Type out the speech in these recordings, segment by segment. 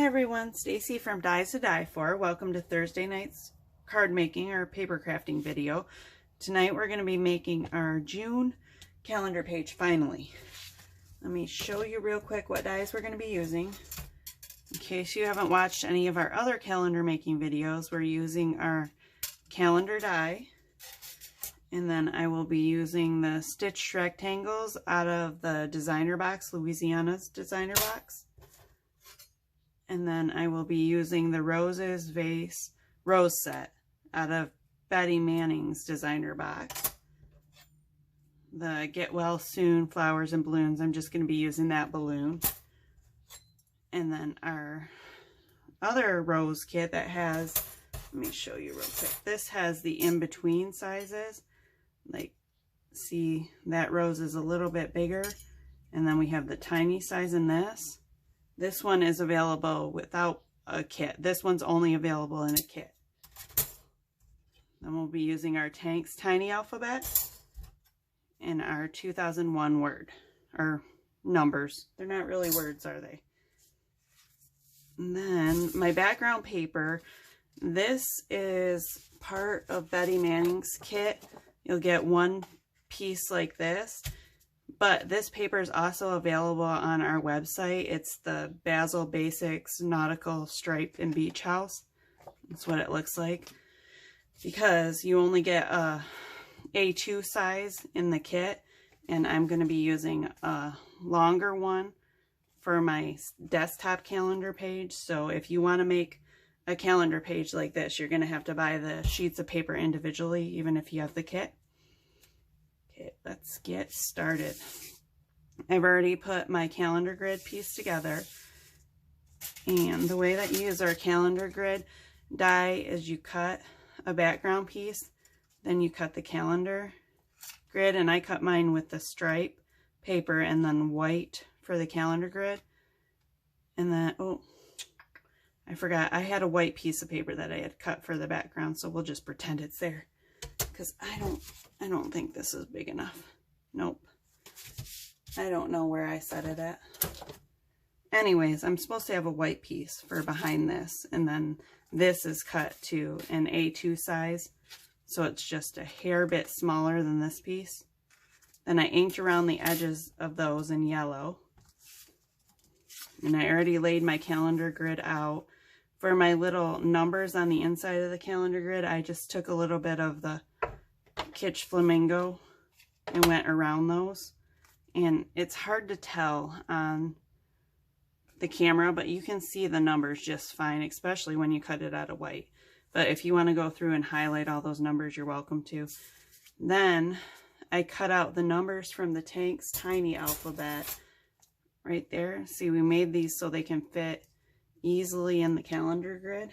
everyone, Stacy from Dies to Die For. Welcome to Thursday night's card making or paper crafting video. Tonight we're going to be making our June calendar page finally. Let me show you real quick what dies we're going to be using. In case you haven't watched any of our other calendar making videos, we're using our calendar die. And then I will be using the stitched rectangles out of the designer box, Louisiana's designer box. And then I will be using the Roses Vase Rose Set out of Bette Manning's designer box. The Get Well Soon Flowers and Balloons, I'm just going to be using that balloon. And then our other rose kit that has, let me show you real quick. This has the in-between sizes. Like, see, that rose is a little bit bigger. And then we have the tiny size in this. This one is available without a kit. This one's only available in a kit. Then we'll be using our Tanks Tiny Alphabet and our 2001 word, or numbers. They're not really words, are they? And then my background paper, this is part of Bette Manning's kit. You'll get one piece like this. But this paper is also available on our website. It's the Basil Basics Nautical Stripe and Beach House. That's what it looks like. Because you only get a A2 size in the kit. And I'm going to be using a longer one for my desktop calendar page. So if you want to make a calendar page like this, you're going to have to buy the sheets of paper individually, even if you have the kit. Okay, let's get started. I've already put my calendar grid piece together. And the way that you use our calendar grid die is you cut a background piece, then you cut the calendar grid, and I cut mine with the stripe paper and then white for the calendar grid. And then, oh, I forgot, I had a white piece of paper that I had cut for the background, so we'll just pretend it's there. Because I don't think this is big enough. Nope. I don't know where I set it at. Anyways, I'm supposed to have a white piece for behind this. And then this is cut to an A2 size. So it's just a hair bit smaller than this piece. Then I inked around the edges of those in yellow. And I already laid my calendar grid out. For my little numbers on the inside of the calendar grid, I just took a little bit of the Kitsch Flamingo and went around those. And it's hard to tell on the camera, but you can see the numbers just fine, especially when you cut it out of white. But if you want to go through and highlight all those numbers, you're welcome to. Then I cut out the numbers from the Tanks Tiny Alphabet right there. See, we made these so they can fit easily in the calendar grid.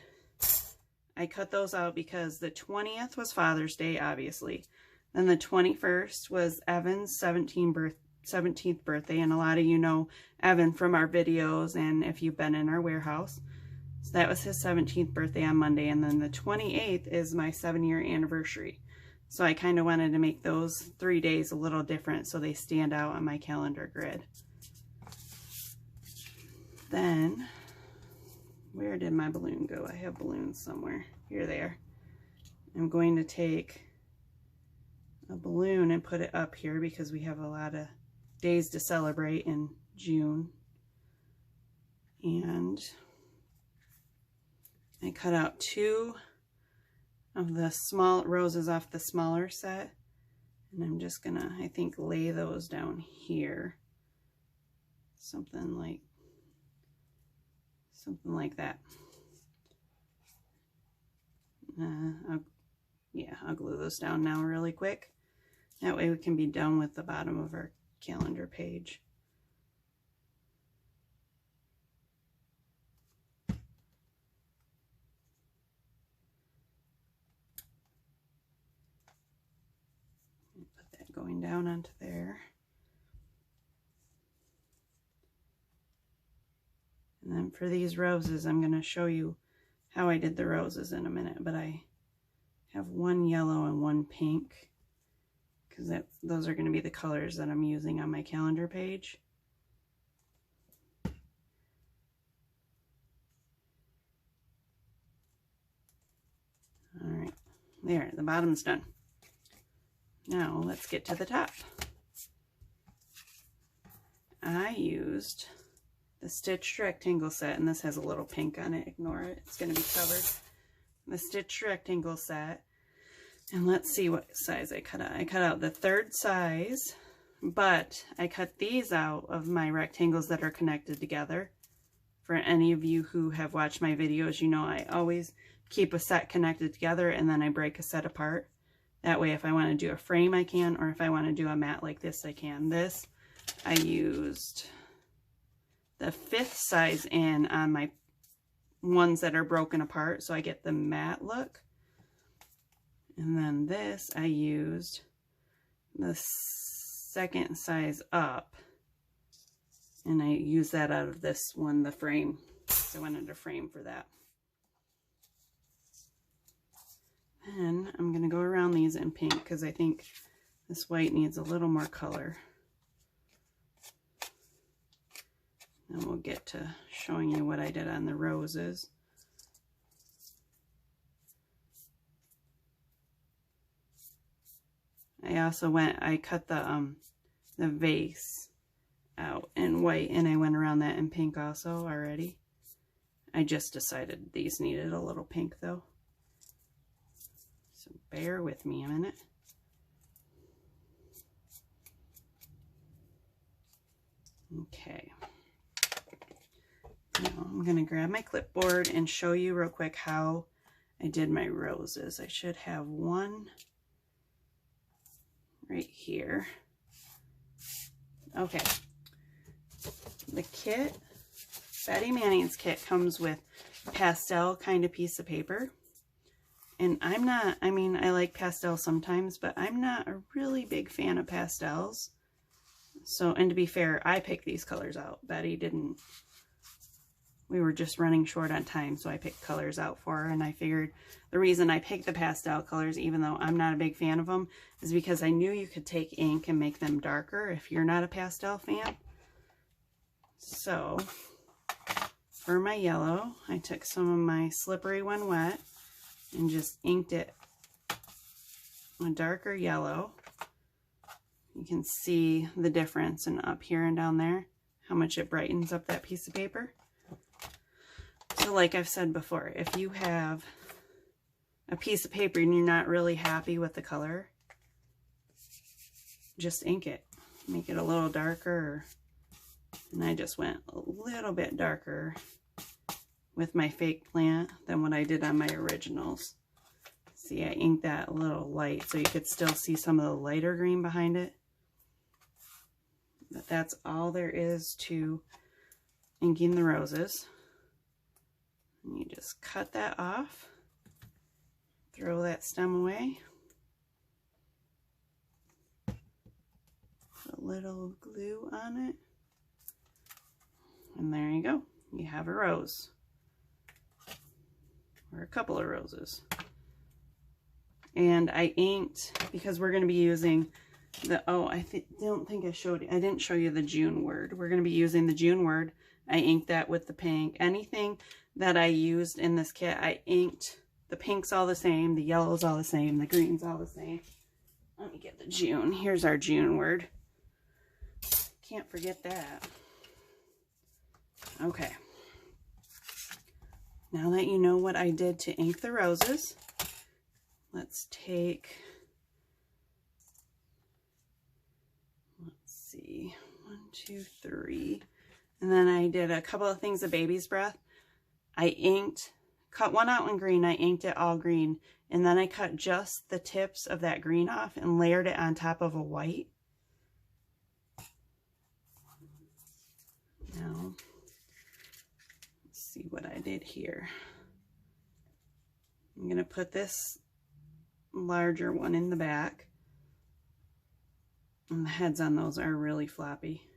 I cut those out because the 20th was Father's Day, obviously. Then the 21st was Evan's 17th birthday, and a lot of you know Evan from our videos and if you've been in our warehouse. So that was his 17th birthday on Monday, and then the 28th is my 7-year anniversary. So I kind of wanted to make those 3 days a little different so they stand out on my calendar grid. Then, where did my balloon go? I have balloons somewhere. Here they are. I'm going to take a balloon and put it up here because we have a lot of days to celebrate in June. And I cut out 2 of the small roses off the smaller set. And I'm just gonna, I think, lay those down here. Something like that. I'll glue those down now really quick. That way we can be done with the bottom of our calendar page. Put that going down onto there. And then for these roses, I'm going to show you how I did the roses in a minute, but I have one yellow and one pink because those are going to be the colors that I'm using on my calendar page. There, the bottom's done. Now let's get to the top. I used the stitched rectangle set, and this has a little pink on it. Ignore it. It's going to be covered. The stitched rectangle set. And let's see what size I cut out. I cut out the 3rd size, but I cut these out of my rectangles that are connected together. For any of you who have watched my videos, you know I always keep a set connected together and then I break a set apart. That way if I want to do a frame I can, or if I want to do a mat like this I can. This, I used the 5th size in on my ones that are broken apart so I get the matte look. And then this, I used the 2nd size up, and I used that out of this one, the frame. So I wanted a frame for that. And I'm going to go around these in pink because I think this white needs a little more color. And we'll get to showing you what I did on the roses. I cut the vase out in white, and I went around that in pink also already. I just decided these needed a little pink though. So bear with me a minute. Okay. Now I'm going to grab my clipboard and show you real quick how I did my roses. I should have one right here. Okay. The kit, Bette Manning's kit, comes with pastel kind of piece of paper. And I like pastel sometimes, but I'm not a really big fan of pastels. So, and to be fair, I picked these colors out. Bette didn't. We were just running short on time, so I picked colors out for her, and I figured the reason I picked the pastel colors, even though I'm not a big fan of them, is because I knew you could take ink and make them darker if you're not a pastel fan. So, for my yellow, I took some of my Slippery When Wet and just inked it a darker yellow. You can see the difference in up here and down there, how much it brightens up that piece of paper. So like I've said before, if you have a piece of paper and you're not really happy with the color, just ink it. Make it a little darker. And I just went a little bit darker with my fake plant than what I did on my originals. See, I inked that a little light so you could still see some of the lighter green behind it. But that's all there is to inking the roses. And you just cut that off, throw that stem away, put a little glue on it, and there you go. You have a rose, or a couple of roses. And I inked, because we're going to be using the, I didn't show you the June word. We're going to be using the June word. I inked that with the pink. Anything that I used in this kit, I inked. The pink's all the same, the yellow's all the same, the green's all the same. Let me get the June. Here's our June word. Can't forget that. Okay. Now that you know what I did to ink the roses, let's take, let's see, 1, 2, 3. And then I did a couple of things of baby's breath. I inked, cut one out in green, I inked it all green, and then I cut just the tips of that green off and layered it on top of a white. Now, let's see what I did here. I'm going to put this larger one in the back, and the heads on those are really floppy.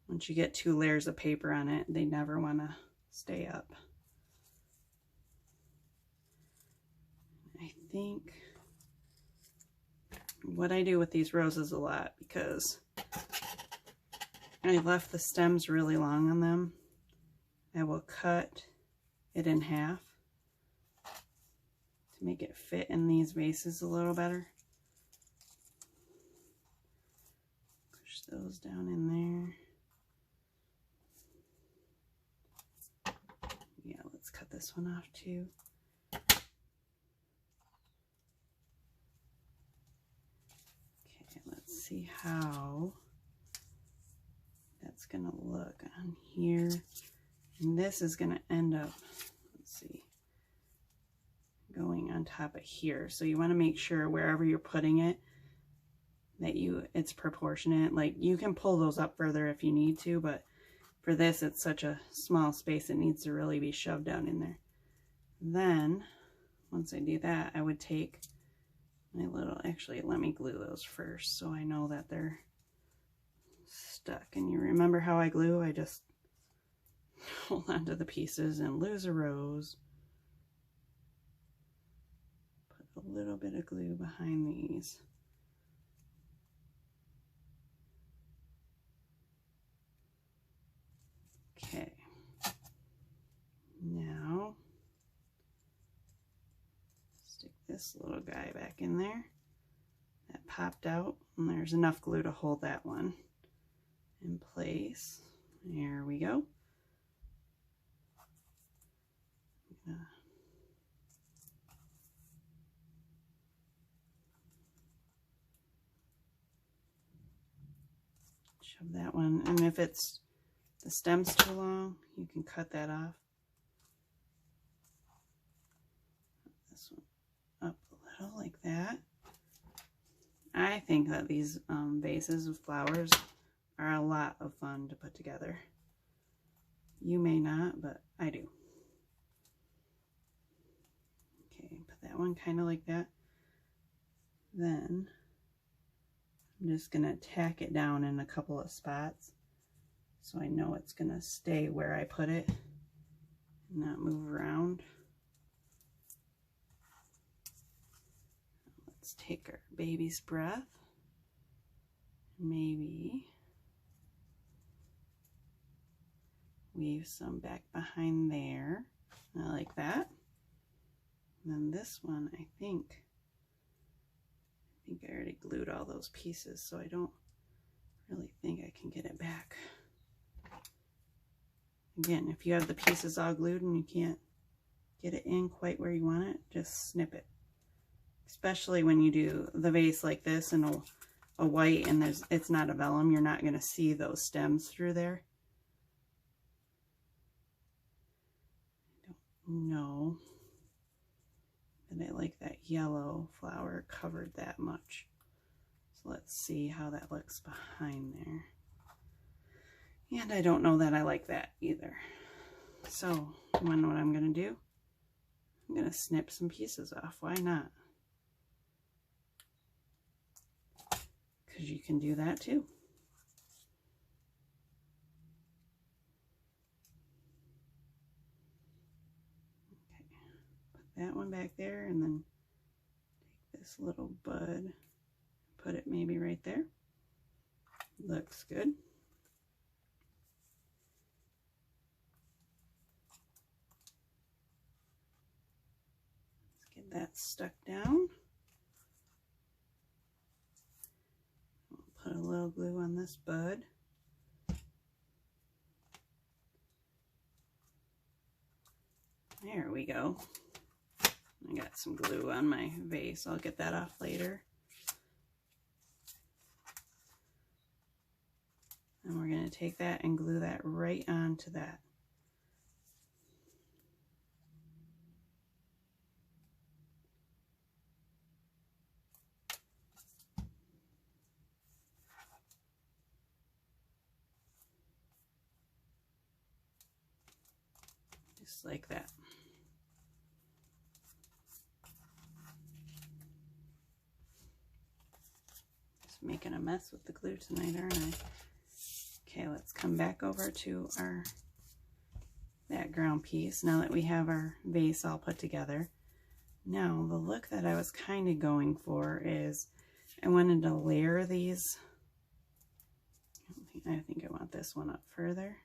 Once you get 2 layers of paper on it, they never want to stay up. I think what I do with these roses a lot, because I left the stems really long on them, I will cut it in half to to make it fit in these vases a little better. Push those down in there. Yeah, let's cut this one off too. Okay, let's see how that's gonna look on here. And this is gonna end up, let's see, going on top of here. So you wanna make sure wherever you're putting it, that it's proportionate. Like, you can pull those up further if you need to, but for this, it's such a small space, it needs to really be shoved down in there. Then, once I do that, I would take my little, actually, let me glue those first so I know that they're stuck. And you remember how I glue? I just hold onto the pieces and lose a rose. Put a little bit of glue behind these. Okay, now stick this little guy back in there. That popped out, and there's enough glue to hold that one in place. There we go. Shove that one, and if the stem's too long, you can cut that off. This one up a little like that. I think that these vases with flowers are a lot of fun to put together. You may not, but I do. Okay, put that one kind of like that. Then I'm just going to tack it down in a couple of spots so I know it's going to stay where I put it and not move around. Let's take our baby's breath. Maybe weave some back behind there. I like that. And then this one, I think I already glued all those pieces, so I don't really think I can get it back. Again, if you have the pieces all glued and you can't get it in quite where you want it, just snip it. Especially when you do the vase like this and a white and it's not a vellum, you're not going to see those stems through there. I don't know that I like that yellow flower covered that much. So let's see how that looks behind there. And I don't know that I like that either. So, you want to know what I'm going to do? I'm going to snip some pieces off. Why not? Because you can do that too. Okay, put that one back there and then take this little bud, put it maybe right there. Looks good. Let's get that stuck down. Put a little glue on this bud. There we go. I got some glue on my vase. I'll get that off later. And we're going to take that and glue that right onto that. Just like that. Just making a mess with the glue tonight, aren't I? Okay, let's come back over to that ground piece now that we have our vase all put together. Now, the look that I was kind of going for is I wanted to layer these. I think I want this one up further.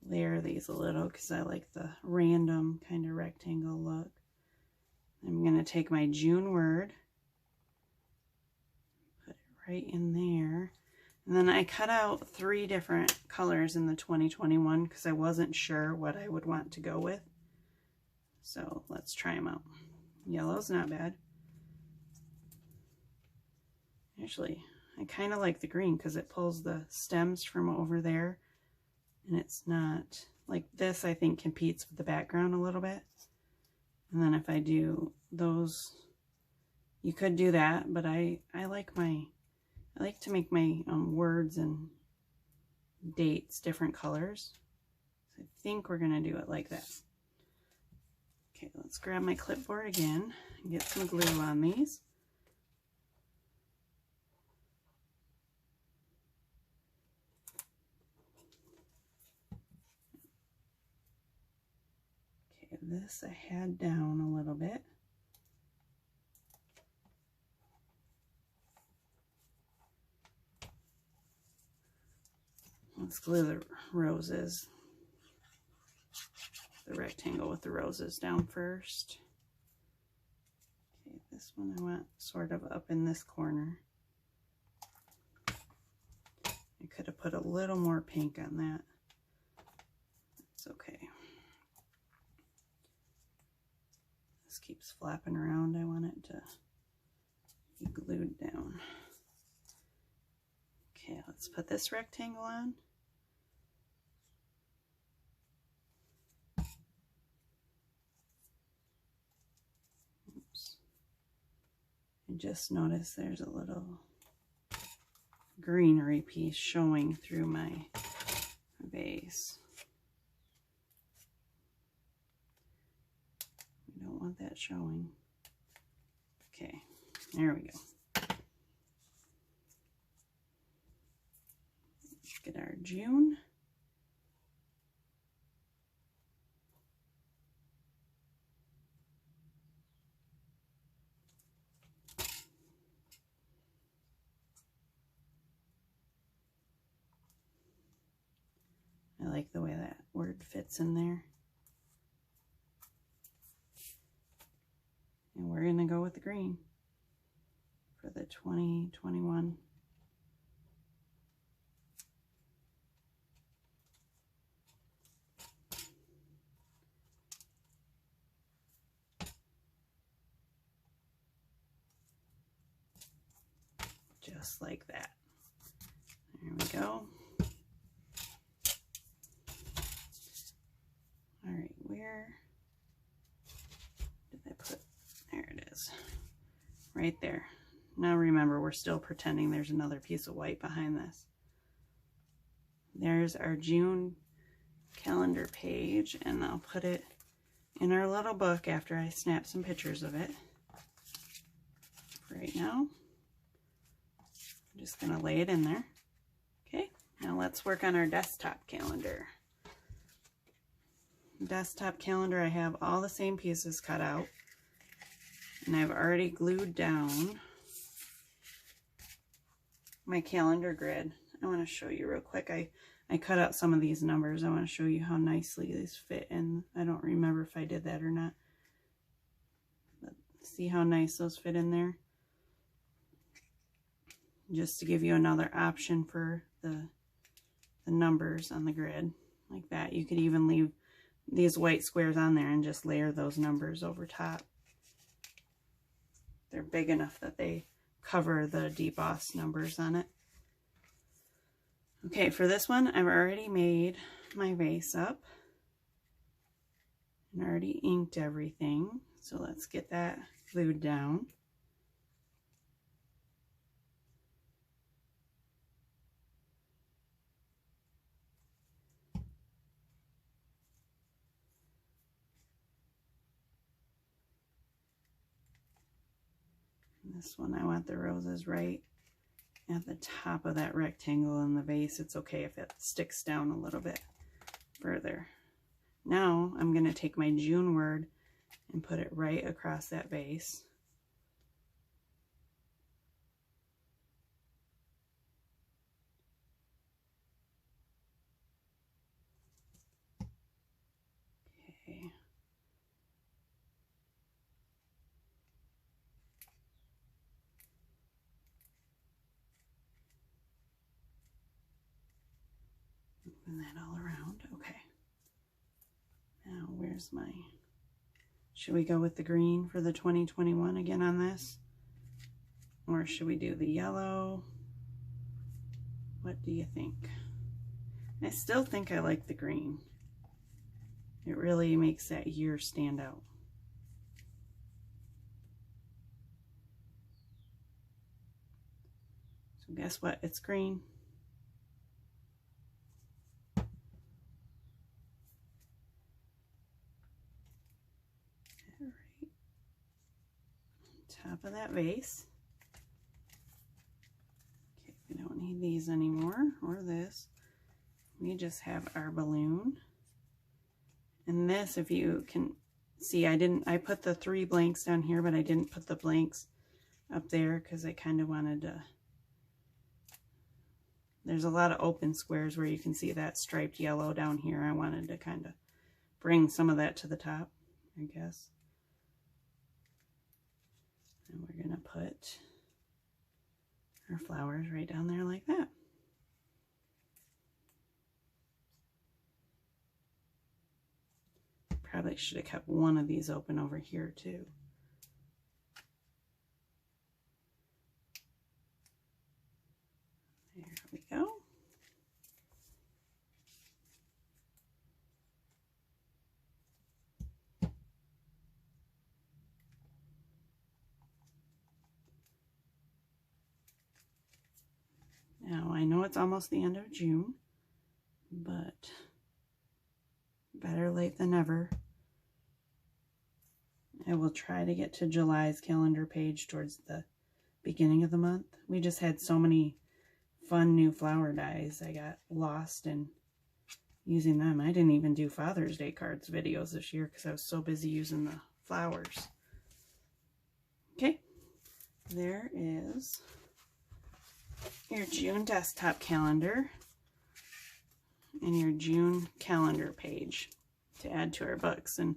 layer these a little because I like the random kind of rectangle look. I'm going to take my June word, put it right in there. And then I cut out 3 different colors in the 2021 because I wasn't sure what I would want to go with. So let's try them out. Yellow's not bad. Actually, I kind of like the green because it pulls the stems from over there. And it's not, like this I think competes with the background a little bit. And then if I do those, you could do that, but I like to make my words and dates different colors. So I think we're gonna do it like that. Okay, let's grab my clipboard again and get some glue on these. Okay, this I had down a little bit. Let's glue the roses, the rectangle with the roses down first. Okay, this one I want sort of up in this corner. I could have put a little more pink on that. It's okay. This keeps flapping around. I want it to be glued down. Okay, let's put this rectangle on. And just notice there's a little greenery piece showing through my base. We don't want that showing. Okay, there we go. Let's get our June. I like the way that word fits in there. And we're going to go with the green for the 2021. Just like that. There we go. All right, where did I put? There it is, right there. Now remember, we're still pretending there's another piece of white behind this. There's our June calendar page, and I'll put it in our little book after I snap some pictures of it. Right now, I'm just gonna lay it in there. Okay, now let's work on our desktop calendar. Desktop calendar, I have all the same pieces cut out, and I've already glued down my calendar grid. I want to show you real quick. I cut out some of these numbers. I want to show you how nicely these fit in. I don't remember if I did that or not, but see how nice those fit in there. Just to give you another option for the numbers on the grid like that. You could even leave these white squares on there and just layer those numbers over top. They're big enough that they cover the debossed numbers on it. Okay, for this one, I've already made my vase up and already inked everything. So let's get that glued down. This one, I want the roses right at the top of that rectangle in the vase. It's okay if it sticks down a little bit further. Now I'm going to take my June word and put it right across that vase. And that all around. Okay. Now, where's my... Should we go with the green for the 2021 again on this? Or should we do the yellow? What do you think? I still think I like the green. It really makes that year stand out. So guess what? It's green. Right. Top of that vase. Okay, we don't need these anymore, or this. We just have our balloon. And this, if you can see, I put the 3 blanks down here, but I didn't put the blanks up there because I kind of wanted to. There's a lot of open squares where you can see that striped yellow down here. I wanted to kind of bring some of that to the top, I guess. And we're going to put our flowers right down there like that. Probably should have kept one of these open over here too. There we go. Now I know it's almost the end of June, but better late than never. I will try to get to July's calendar page towards the beginning of the month. We just had so many fun new flower dyes. I got lost in using them. I didn't even do Father's Day cards videos this year because I was so busy using the flowers. Okay, there is your June desktop calendar and your June calendar page to add to our books. And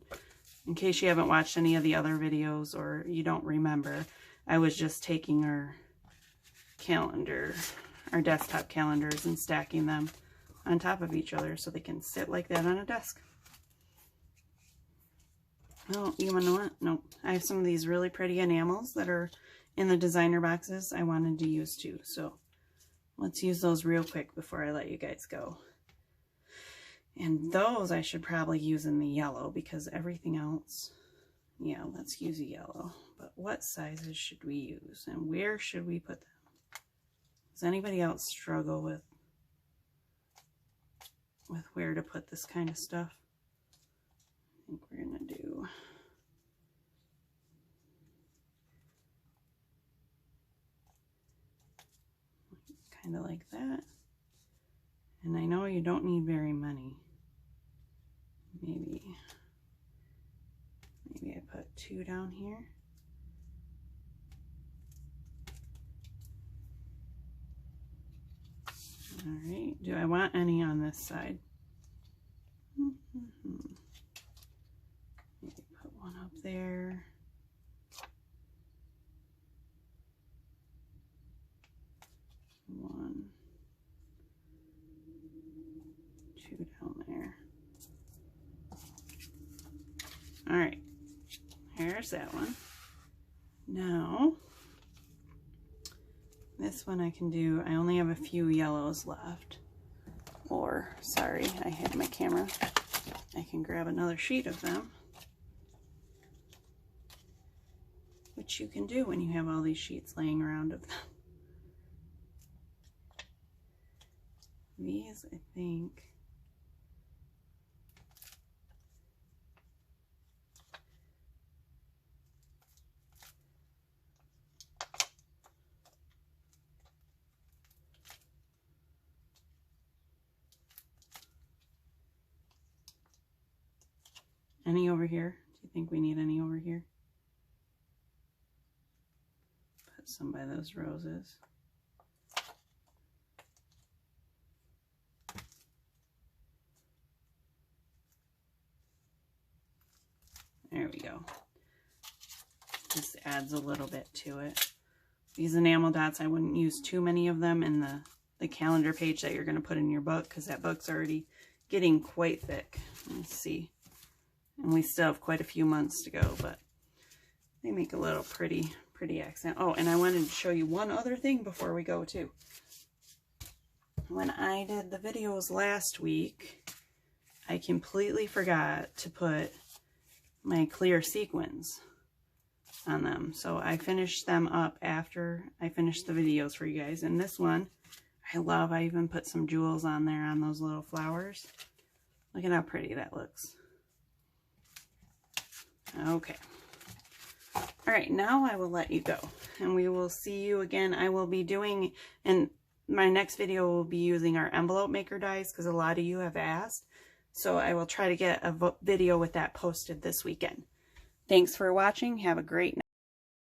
in case you haven't watched any of the other videos or you don't remember, I was just taking our calendar, our desktop calendars, and stacking them on top of each other so they can sit like that on a desk. Oh, you want to know what? Nope. I have some of these really pretty enamels that are in the designer boxes I wanted to use too. So let's use those real quick before I let you guys go. And those I should probably use in the yellow because everything else, yeah, let's use a yellow. But what sizes should we use and where should we put them? Does anybody else struggle with where to put this kind of stuff? I think we're going to do kind of like that. And I know you don't need very many. Maybe I put 2 down here. All right, do I want any on this side? Maybe put one up there. One, 2 down there. All right, here's that one. Now, this one I can do, I only have a few yellows left. Or, sorry, I hid my camera. I can grab another sheet of them. Which you can do when you have all these sheets laying around of them. These, I think, any over here? Do you think we need any over here? Put some by those roses. There we go. Just adds a little bit to it. These enamel dots, I wouldn't use too many of them in the the calendar page that you're going to put in your book, because that book's already getting quite thick. Let's see. And we still have quite a few months to go, but they make a little pretty accent. Oh, and I wanted to show you one other thing before we go too. When I did the videos last week, I completely forgot to put my clear sequins on them. So I finished them up after I finished the videos for you guys. And this one, I love. I even put some jewels on there on those little flowers. Look at how pretty that looks. Okay. All right, now I will let you go. And we will see you again. I will be doing, and my next video will be using our envelope maker dies, because a lot of you have asked. So I will try to get a video with that posted this weekend. Thanks for watching. Have a great night.